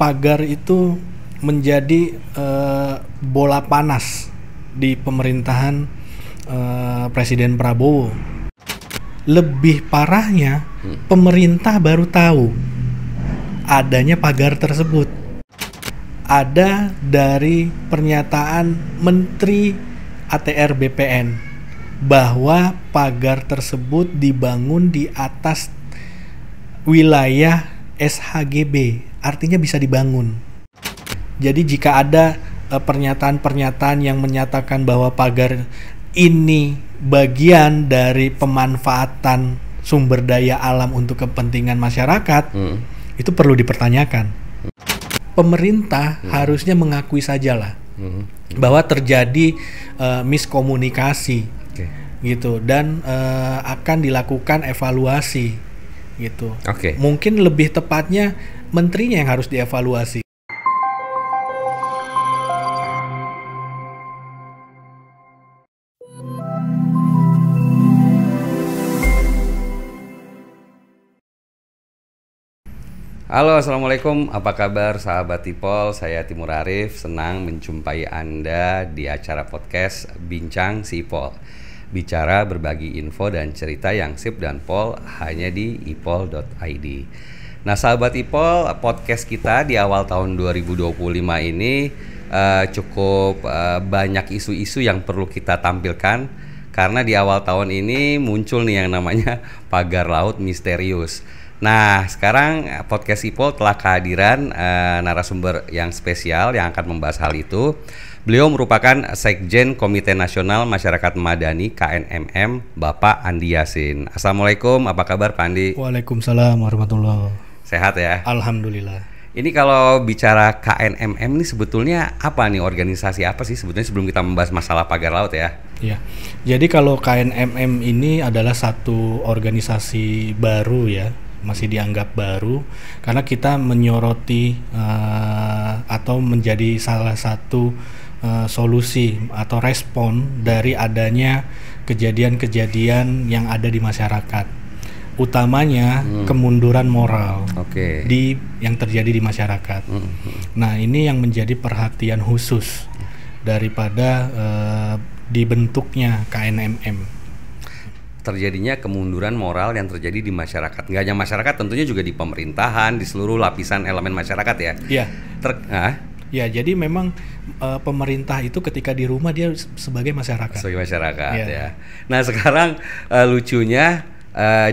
pagar itu menjadi bola panas di pemerintahan Presiden Prabowo. Lebih parahnya, pemerintah baru tahu adanya pagar tersebut. Ada dari pernyataan Menteri ATR BPN bahwa pagar tersebut dibangun di atas wilayah SHGB, artinya bisa dibangun. Jadi jika ada pernyataan-pernyataan yang menyatakan bahwa pagar ini bagian dari pemanfaatan sumber daya alam untuk kepentingan masyarakat, itu perlu dipertanyakan. Pemerintah harusnya mengakui sajalah bahwa terjadi miskomunikasi, gitu, dan akan dilakukan evaluasi, gitu. Mungkin lebih tepatnya menterinya yang harus dievaluasi. Halo, assalamualaikum. Apa kabar sahabat Ipol? Saya Timur Arif. Senang menjumpai Anda di acara podcast Bincang si Ipol. Bicara, berbagi info dan cerita yang sip dan pol hanya di ipol.id. Nah, sahabat Ipol, podcast kita di awal tahun 2025 ini cukup banyak isu-isu yang perlu kita tampilkan. Karena di awal tahun ini muncul nih yang namanya pagar laut misterius. Nah, sekarang podcast Ipol telah kehadiran narasumber yang spesial yang akan membahas hal itu. Beliau merupakan Sekjen Komite Nasional Masyarakat Madani KNMM, Bapak Andi Yasin. Assalamualaikum, apa kabar Pak Andi? Waalaikumsalam warahmatullahi. Sehat ya? Alhamdulillah. Ini kalau bicara KNMM ini sebetulnya apa nih, organisasi apa sih sebetulnya sebelum kita membahas masalah pagar laut ya? Iya, jadi kalau KNMM ini adalah satu organisasi baru ya, masih dianggap baru karena kita menyoroti atau menjadi salah satu solusi atau respon dari adanya kejadian-kejadian yang ada di masyarakat, utamanya kemunduran moral yang terjadi di masyarakat. Nah, ini yang menjadi perhatian khusus daripada dibentuknya KNMM. Terjadinya kemunduran moral yang terjadi di masyarakat. Nggak hanya masyarakat, tentunya juga di pemerintahan, di seluruh lapisan elemen masyarakat ya. Iya. Ya, jadi memang pemerintah itu ketika di rumah dia sebagai masyarakat. Sebagai masyarakat ya. Nah, sekarang lucunya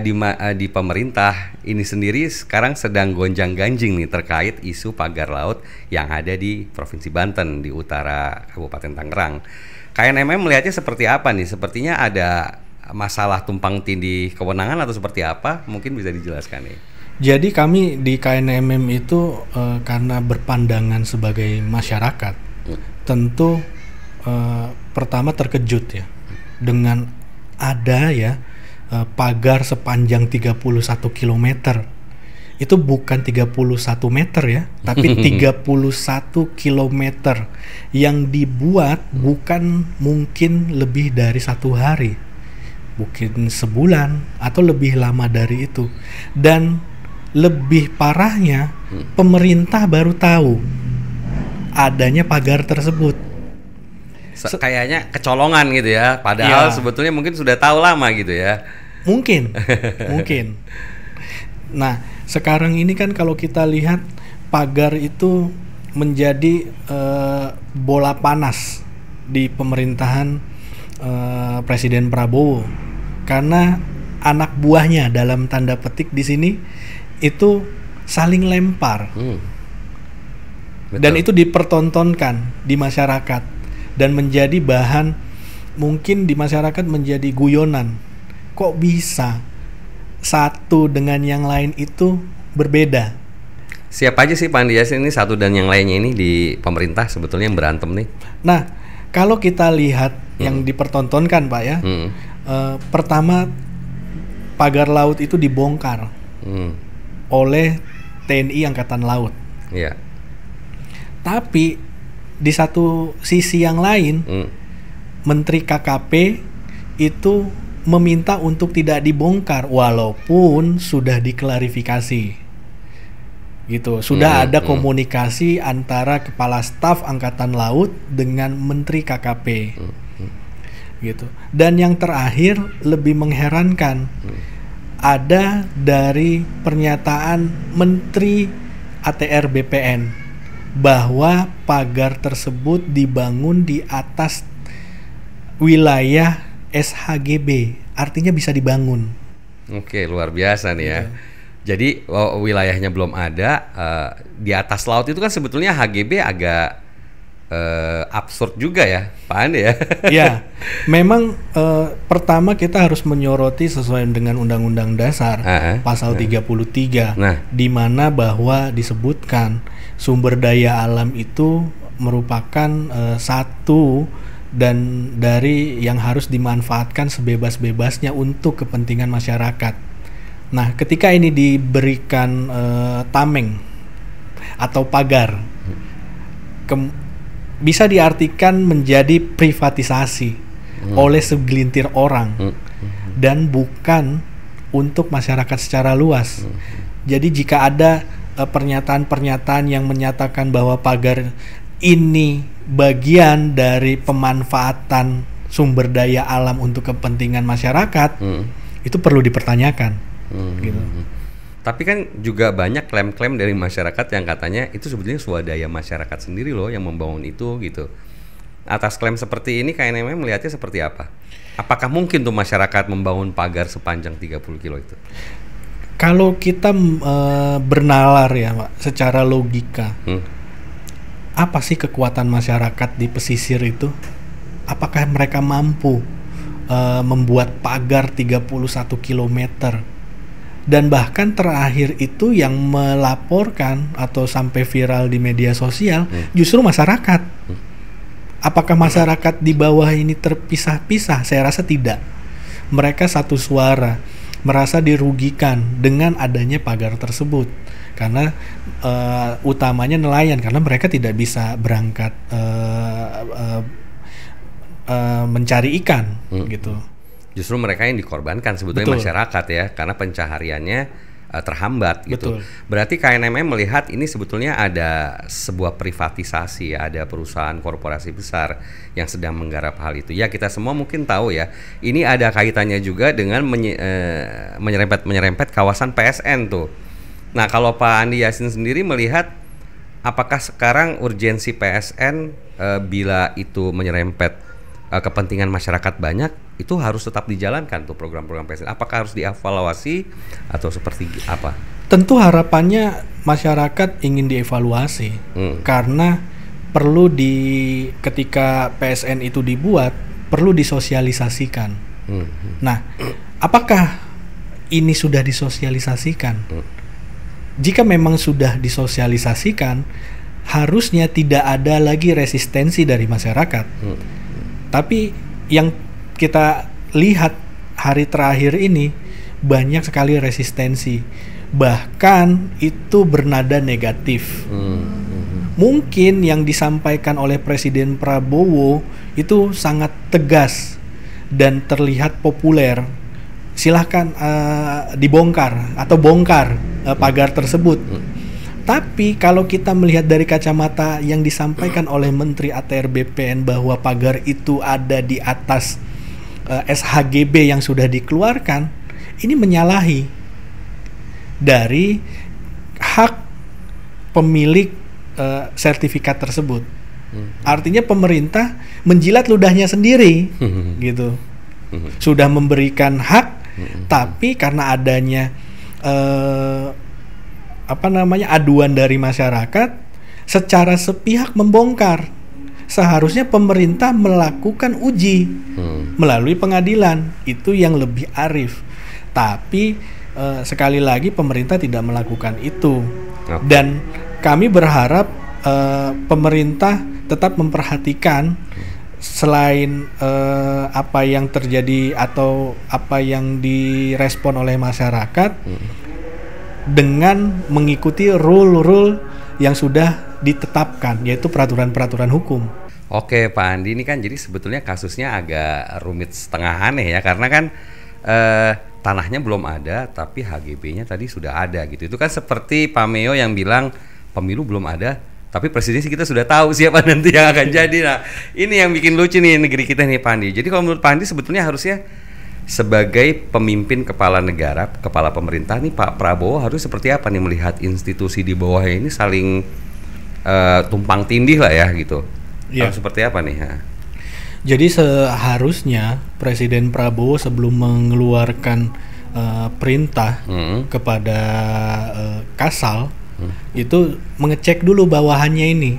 di pemerintah ini sendiri sekarang sedang gonjang-ganjing nih terkait isu pagar laut yang ada di Provinsi Banten di utara Kabupaten Tangerang. KNMM melihatnya seperti apa nih? Sepertinya ada masalah tumpang tindih kewenangan atau seperti apa? Mungkin bisa dijelaskan nih. Jadi kami di KNMM itu karena berpandangan sebagai masyarakat, tentu pertama terkejut ya dengan ada ya pagar sepanjang 31 km. Itu bukan 31 meter ya, tapi 31 km yang dibuat bukan mungkin lebih dari 1 hari. Mungkin sebulan atau lebih lama dari itu. Dan lebih parahnya, pemerintah baru tahu adanya pagar tersebut. Kayaknya kecolongan gitu ya. Padahal sebetulnya mungkin sudah tahu lama gitu ya. Mungkin. Nah, sekarang ini kan kalau kita lihat pagar itu menjadi bola panas di pemerintahan Presiden Prabowo. Karena anak buahnya dalam tanda petik di sini itu saling lempar. Dan itu dipertontonkan di masyarakat dan menjadi bahan, mungkin di masyarakat menjadi guyonan. Kok bisa satu dengan yang lain itu berbeda? Siapa aja sih Pak Andi Yasin ini satu dan yang lainnya ini di pemerintah sebetulnya yang berantem nih? Nah, kalau kita lihat yang dipertontonkan Pak ya, pertama pagar laut itu dibongkar oleh TNI Angkatan Laut. Iya. Tapi di satu sisi yang lain, Menteri KKP itu meminta untuk tidak dibongkar walaupun sudah diklarifikasi, gitu. Sudah ada komunikasi antara Kepala Staf Angkatan Laut dengan Menteri KKP. Gitu. Dan yang terakhir lebih mengherankan, ada dari pernyataan Menteri ATR BPN bahwa pagar tersebut dibangun di atas wilayah SHGB, artinya bisa dibangun. Oke, luar biasa nih ya. Jadi wilayahnya belum ada, di atas laut itu kan sebetulnya HGB agak absurd juga ya, Pak Andi ya. Ya, memang pertama kita harus menyoroti sesuai dengan Undang-Undang Dasar pasal 33, di mana bahwa disebutkan sumber daya alam itu merupakan satu dan dari yang harus dimanfaatkan sebebas-bebasnya untuk kepentingan masyarakat. Nah, ketika ini diberikan tameng atau pagar, bisa diartikan menjadi privatisasi oleh segelintir orang dan bukan untuk masyarakat secara luas. Jadi jika ada pernyataan-pernyataan yang menyatakan bahwa pagar ini bagian dari pemanfaatan sumber daya alam untuk kepentingan masyarakat, itu perlu dipertanyakan. Gitu. Tapi kan juga banyak klaim-klaim dari masyarakat yang katanya itu sebetulnya swadaya masyarakat sendiri loh yang membangun itu gitu. Atas klaim seperti ini KNMM melihatnya seperti apa? Apakah mungkin tuh masyarakat membangun pagar sepanjang 30 kilo itu? Kalau kita bernalar ya Pak, secara logika, apa sih kekuatan masyarakat di pesisir itu? Apakah mereka mampu membuat pagar 31 kilometer? Dan bahkan terakhir itu yang melaporkan atau sampai viral di media sosial justru masyarakat. Apakah masyarakat di bawah ini terpisah-pisah? Saya rasa tidak. Mereka satu suara, merasa dirugikan dengan adanya pagar tersebut. Karena utamanya nelayan, karena mereka tidak bisa berangkat mencari ikan gitu. Justru mereka yang dikorbankan sebetulnya. Betul. Masyarakat ya, karena pencahariannya terhambat gitu. Betul. Berarti KNMM melihat ini sebetulnya ada sebuah privatisasi, ada perusahaan korporasi besar yang sedang menggarap hal itu. Ya kita semua mungkin tahu ya, ini ada kaitannya juga dengan menyerempet kawasan PSN tuh. Nah kalau Pak Andi Yasin sendiri melihat, apakah sekarang urgensi PSN bila itu menyerempet kepentingan masyarakat banyak, itu harus tetap dijalankan tuh program-program PSN? Apakah harus dievaluasi atau seperti apa? Tentu harapannya masyarakat ingin dievaluasi, karena perlu ketika PSN itu dibuat perlu disosialisasikan. Nah, apakah ini sudah disosialisasikan? Jika memang sudah disosialisasikan, harusnya tidak ada lagi resistensi dari masyarakat. Tapi yang kita lihat hari terakhir ini banyak sekali resistensi, bahkan itu bernada negatif. Mungkin yang disampaikan oleh Presiden Prabowo itu sangat tegas dan terlihat populer. Silahkan dibongkar atau bongkar pagar tersebut. Tapi kalau kita melihat dari kacamata yang disampaikan oleh Menteri ATR BPN bahwa pagar itu ada di atas SHGB yang sudah dikeluarkan, ini menyalahi dari hak pemilik sertifikat tersebut. Artinya pemerintah menjilat ludahnya sendiri, gitu. Sudah memberikan hak, tapi karena adanya aduan dari masyarakat, secara sepihak membongkar. Seharusnya pemerintah melakukan uji melalui pengadilan, itu yang lebih arif. Tapi sekali lagi pemerintah tidak melakukan itu. Dan kami berharap pemerintah tetap memperhatikan selain apa yang terjadi atau apa yang direspon oleh masyarakat, dengan mengikuti rule-rule yang sudah ditetapkan, yaitu peraturan-peraturan hukum. Oke Pak Andi, ini kan jadi sebetulnya kasusnya agak rumit setengah aneh ya, karena kan tanahnya belum ada tapi HGB-nya tadi sudah ada gitu. Itu kan seperti Pak Meo yang bilang pemilu belum ada tapi presidensi kita sudah tahu siapa nanti yang akan jadi. Nah, ini yang bikin lucu nih negeri kita nih Pak Andi. Jadi kalau menurut Pak Andi sebetulnya harusnya sebagai pemimpin kepala negara, kepala pemerintah nih Pak Prabowo harus seperti apa nih melihat institusi di bawahnya ini saling tumpang tindih lah ya gitu. Harus seperti apa nih? Jadi seharusnya Presiden Prabowo sebelum mengeluarkan perintah kepada Kasal itu mengecek dulu bawahannya ini,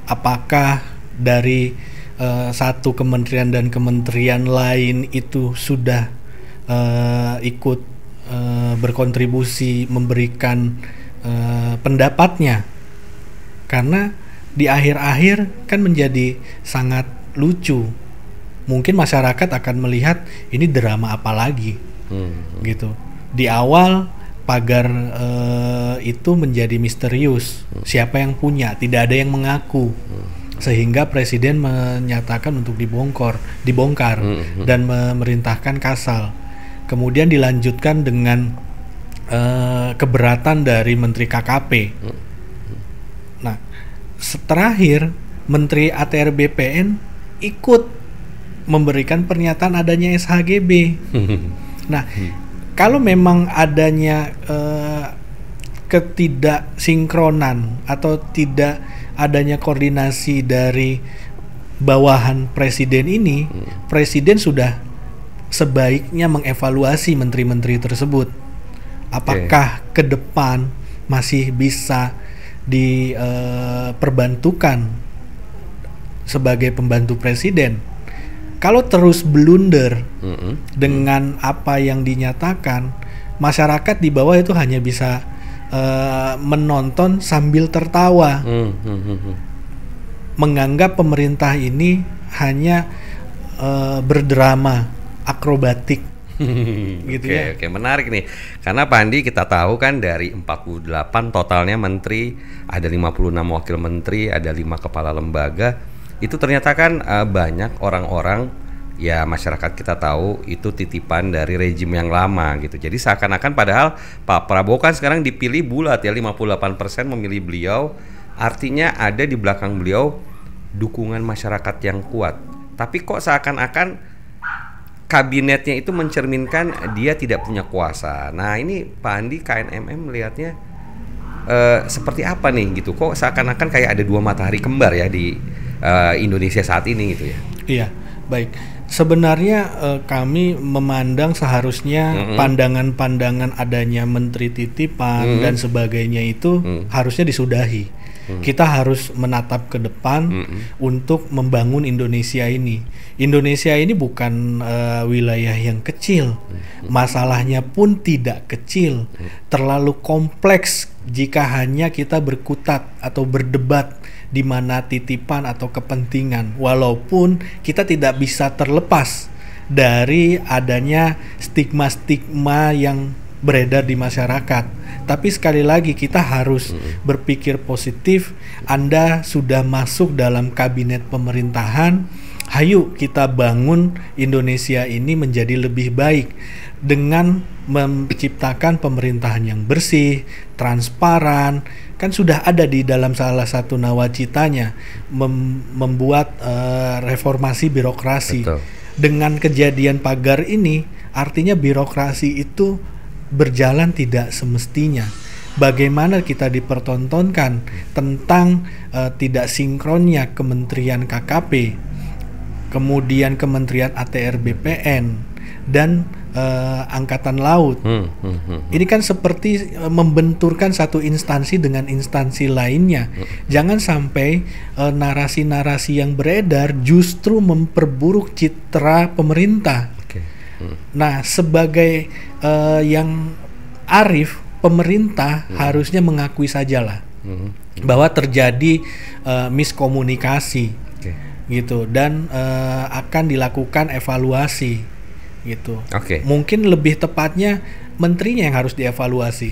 apakah dari satu kementerian dan kementerian lain itu sudah ikut berkontribusi memberikan pendapatnya, karena di akhir-akhir kan menjadi sangat lucu. Mungkin masyarakat akan melihat ini drama apa lagi, gitu. Di awal pagar itu menjadi misterius, siapa yang punya, tidak ada yang mengaku, sehingga presiden menyatakan untuk dibongkar dan memerintahkan Kasal. Kemudian dilanjutkan dengan keberatan dari Menteri KKP. Nah, terakhir Menteri ATR BPN ikut memberikan pernyataan adanya SHGB. Nah, kalau memang adanya ketidaksinkronan atau tidak adanya koordinasi dari bawahan presiden ini, presiden sudah sebaiknya mengevaluasi menteri-menteri tersebut. Apakah ke depan masih bisa diperbantukan sebagai pembantu presiden? Kalau terus blunder dengan apa yang dinyatakan, masyarakat di bawah itu hanya bisa menonton sambil tertawa, menganggap pemerintah ini hanya berdrama akrobatik. Gitu ya. Oke, menarik nih. Karena Pak Andi kita tahu kan dari 48 totalnya menteri, ada 56 wakil menteri, ada 5 kepala lembaga. Itu ternyata kan banyak orang-orang, ya masyarakat kita tahu itu titipan dari rejim yang lama gitu. Jadi seakan-akan padahal Pak Prabowo kan sekarang dipilih bulat ya, 58% memilih beliau. Artinya ada di belakang beliau dukungan masyarakat yang kuat. Tapi kok seakan-akan kabinetnya itu mencerminkan dia tidak punya kuasa. Nah ini Pak Andi KNMM melihatnya seperti apa nih gitu? Kok seakan-akan kayak ada dua matahari kembar ya di Indonesia saat ini gitu ya? Iya, baik. Sebenarnya kami memandang seharusnya pandangan-pandangan adanya menteri titipan dan sebagainya itu harusnya disudahi. Kita harus menatap ke depan untuk membangun Indonesia ini. Indonesia ini bukan wilayah yang kecil. Masalahnya pun tidak kecil. Terlalu kompleks jika hanya kita berkutat atau berdebat di mana titipan atau kepentingan. Walaupun kita tidak bisa terlepas dari adanya stigma-stigma yang beredar di masyarakat. Tapi sekali lagi kita harus berpikir positif. Anda sudah masuk dalam kabinet pemerintahan, hayu kita bangun Indonesia ini menjadi lebih baik dengan menciptakan pemerintahan yang bersih, transparan. Kan sudah ada di dalam salah satu nawacitanya membuat reformasi birokrasi. Betul. Dengan kejadian pagar ini, artinya birokrasi itu berjalan tidak semestinya. Bagaimana kita dipertontonkan tentang tidak sinkronnya Kementerian KKP, kemudian Kementerian ATR BPN dan Angkatan Laut. Ini kan seperti membenturkan satu instansi dengan instansi lainnya. Jangan sampai narasi-narasi yang beredar justru memperburuk citra pemerintah. Nah, sebagai yang arif, pemerintah harusnya mengakui sajalah bahwa terjadi miskomunikasi, gitu, dan akan dilakukan evaluasi, gitu. Mungkin lebih tepatnya menterinya yang harus dievaluasi.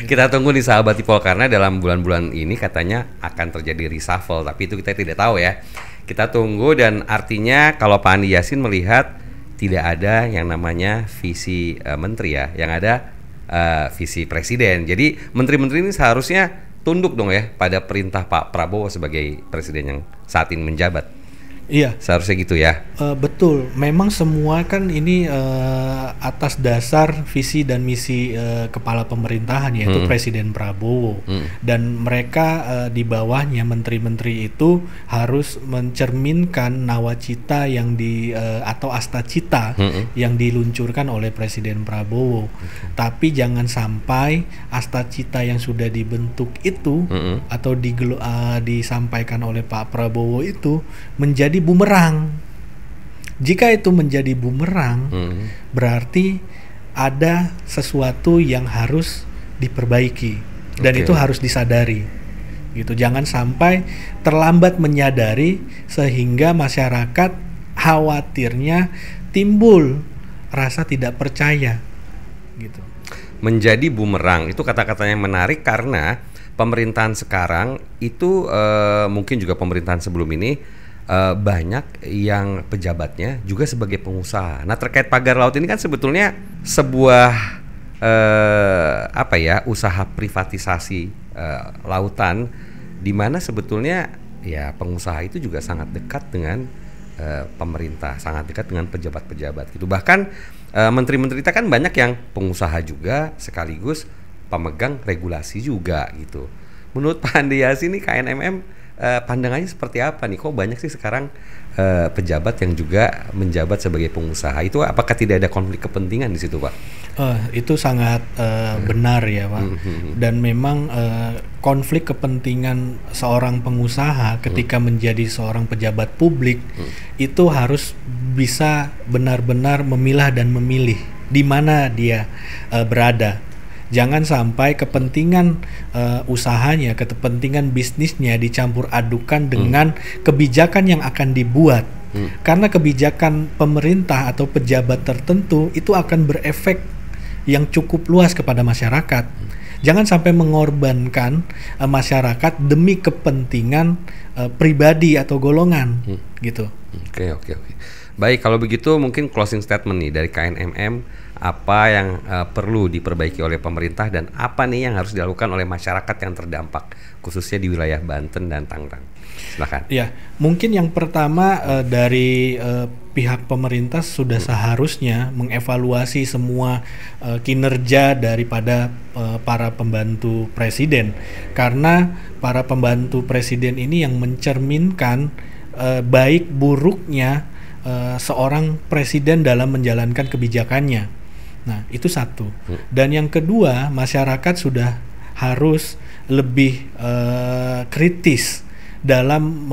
Kita tunggu nih sahabat Ipol, karena dalam bulan-bulan ini katanya akan terjadi reshuffle, tapi itu kita tidak tahu ya. Kita tunggu, dan artinya kalau Pak Andi Yasin melihat tidak ada yang namanya visi menteri ya, yang ada visi presiden. Jadi menteri-menteri ini seharusnya tunduk dong ya pada perintah Pak Prabowo sebagai presiden yang saat ini menjabat. Iya, Seharusnya gitu ya. betul. Memang semua kan ini atas dasar visi dan misi kepala pemerintahan, yaitu Presiden Prabowo. Dan mereka di bawahnya menteri-menteri itu harus mencerminkan nawacita yang atau astacita yang diluncurkan oleh Presiden Prabowo. Tapi jangan sampai astacita yang sudah dibentuk itu atau disampaikan oleh Pak Prabowo itu menjadi bumerang. Jika itu menjadi bumerang, berarti ada sesuatu yang harus diperbaiki dan itu harus disadari. Gitu. Jangan sampai terlambat menyadari sehingga masyarakat khawatirnya timbul rasa tidak percaya. Gitu. Menjadi bumerang itu kata-katanya menarik karena pemerintahan sekarang itu mungkin juga pemerintahan sebelum ini banyak yang pejabatnya juga sebagai pengusaha. Nah, terkait pagar laut ini kan sebetulnya sebuah usaha privatisasi lautan, di mana sebetulnya ya pengusaha itu juga sangat dekat dengan pemerintah, sangat dekat dengan pejabat-pejabat gitu. Bahkan menteri-menteri kita kan banyak yang pengusaha juga sekaligus pemegang regulasi juga gitu. Menurut Pak Andi Yasin nih, KNMM pandangannya seperti apa nih? Kok banyak sih sekarang pejabat yang juga menjabat sebagai pengusaha? Itu apakah tidak ada konflik kepentingan di situ, Pak? Itu sangat benar ya, Pak. Dan memang konflik kepentingan seorang pengusaha ketika menjadi seorang pejabat publik itu harus bisa benar-benar memilah dan memilih di mana dia berada. Jangan sampai kepentingan usahanya, kepentingan bisnisnya dicampur adukan dengan kebijakan yang akan dibuat. Karena kebijakan pemerintah atau pejabat tertentu itu akan berefek yang cukup luas kepada masyarakat. Jangan sampai mengorbankan masyarakat demi kepentingan pribadi atau golongan, gitu. Oke. Baik, kalau begitu mungkin closing statement nih dari KNMM, apa yang perlu diperbaiki oleh pemerintah dan apa nih yang harus dilakukan oleh masyarakat yang terdampak khususnya di wilayah Banten dan Tangerang. Silakan. Ya, mungkin yang pertama dari pihak pemerintah sudah seharusnya mengevaluasi semua kinerja daripada para pembantu presiden, karena para pembantu presiden ini yang mencerminkan baik buruknya seorang presiden dalam menjalankan kebijakannya. Nah, itu satu. Dan yang kedua, masyarakat sudah harus lebih kritis dalam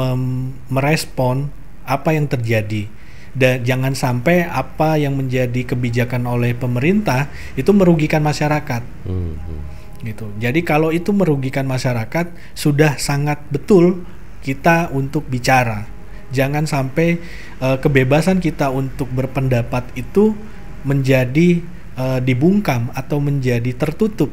merespon apa yang terjadi. Dan jangan sampai apa yang menjadi kebijakan oleh pemerintah itu merugikan masyarakat. Gitu. Jadi kalau itu merugikan masyarakat, sudah sangat betul kita untuk bicara. Jangan sampai kebebasan kita untuk berpendapat itu menjadi dibungkam atau menjadi tertutup,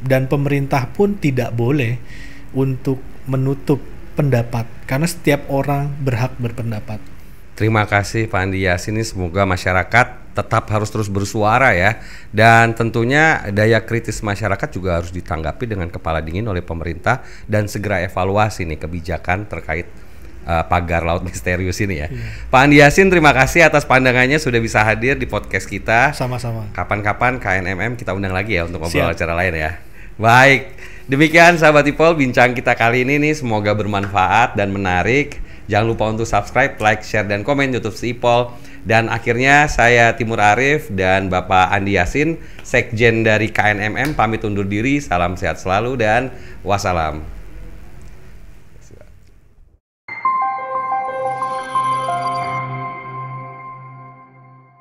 dan pemerintah pun tidak boleh untuk menutup pendapat karena setiap orang berhak berpendapat. Terima kasih Pak Andi Yasin, semoga masyarakat tetap harus terus bersuara ya, dan tentunya daya kritis masyarakat juga harus ditanggapi dengan kepala dingin oleh pemerintah dan segera evaluasi nih kebijakan terkait pagar laut misterius ini ya. Pak Andi Yasin, terima kasih atas pandangannya sudah bisa hadir di podcast kita. Sama-sama. Kapan-kapan KNMM kita undang lagi ya untuk ngobrol acara lain ya. Baik, demikian sahabat Ipol bincang kita kali ini nih, semoga bermanfaat dan menarik. Jangan lupa untuk subscribe, like, share, dan komen YouTube Ipol. Dan akhirnya saya Timur Arif dan Bapak Andi Yasin, Sekjen dari KNMM pamit undur diri. Salam sehat selalu dan wassalam.